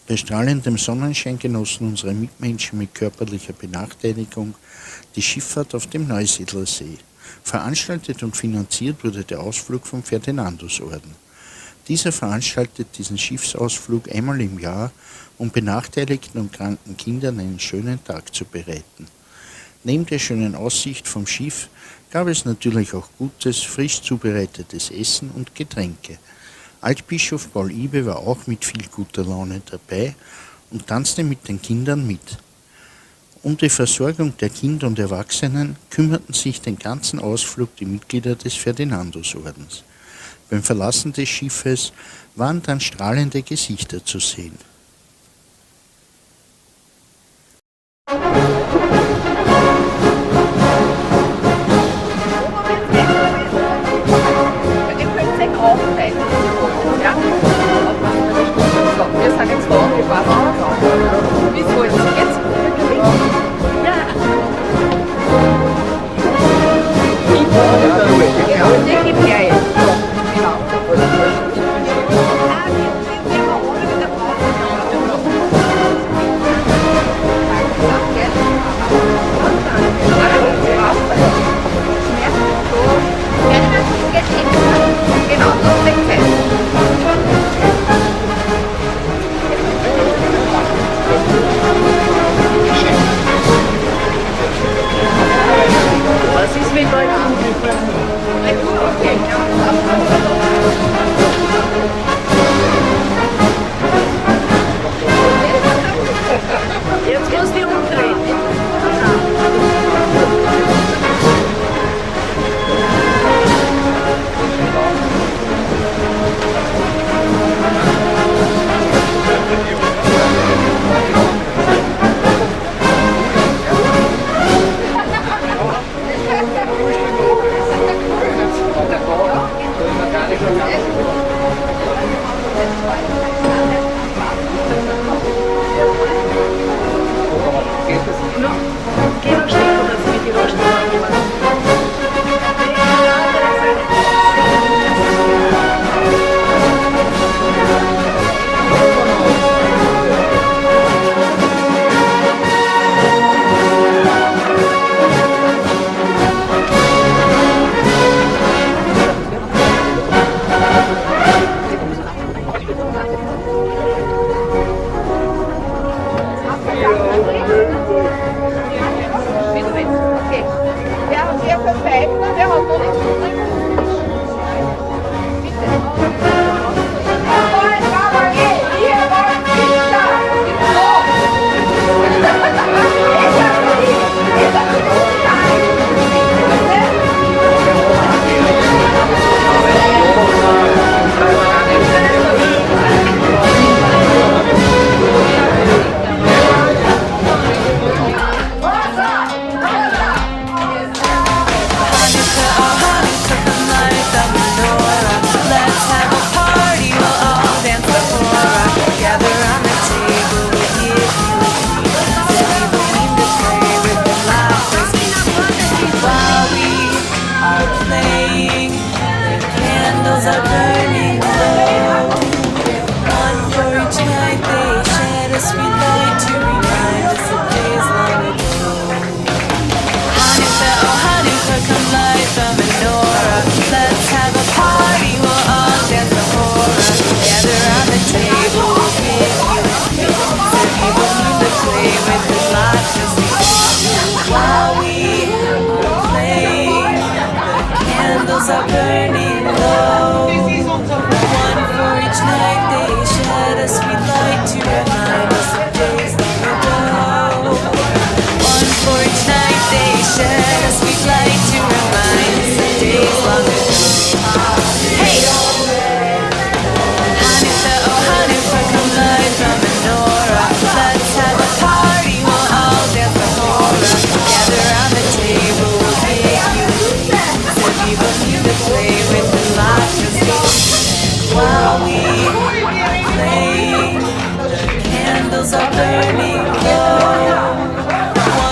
Bei strahlendem Sonnenschein genossen unsere Mitmenschen mit körperlicher Benachteiligung die Schifffahrt auf dem Neusiedlersee. Veranstaltet und finanziert wurde der Ausflug vom Ferdinandusorden. Dieser veranstaltet diesen Schiffsausflug einmal im Jahr, um benachteiligten und kranken Kindern einen schönen Tag zu bereiten. Neben der schönen Aussicht vom Schiff gab es natürlich auch gutes, frisch zubereitetes Essen und Getränke. Altbischof Paul Ibe war auch mit viel guter Laune dabei und tanzte mit den Kindern mit. Um die Versorgung der Kinder und Erwachsenen kümmerten sich den ganzen Ausflug die Mitglieder des Ferdinandusordens. Beim Verlassen des Schiffes waren dann strahlende Gesichter zu sehen.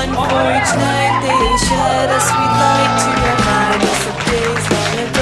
One for each night they shed a sweet light to remind us of days long ago.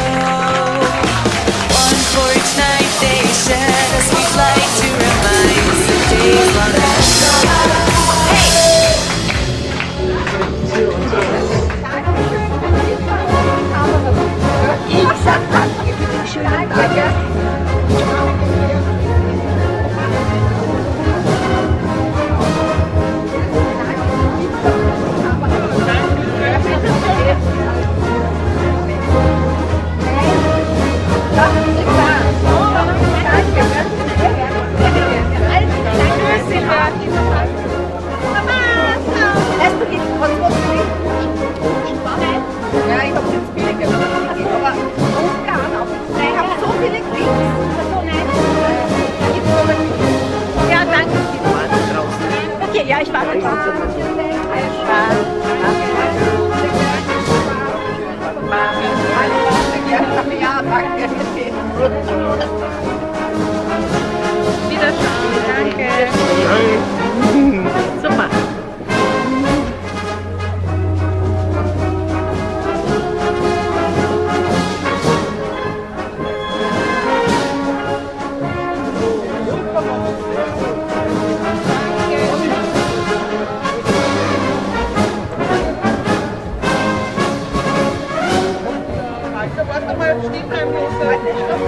Stillheim müssen. Warte, stopp.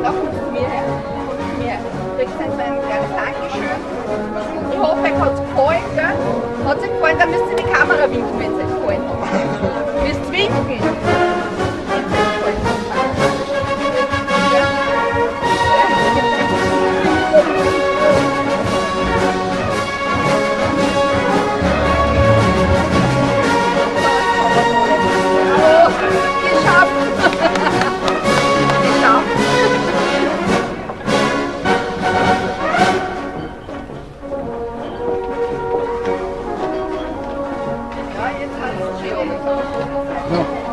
Da kommt es mir her. Kriegst du ein kleines Dankeschön. Ich hoffe, euch hat es gefallen, gell? Hat es euch gefallen, dann müsst ihr die Kamera winken, wenn es euch gefallen hat. Ihr müsst winken. Ja, jetzt hat es schon.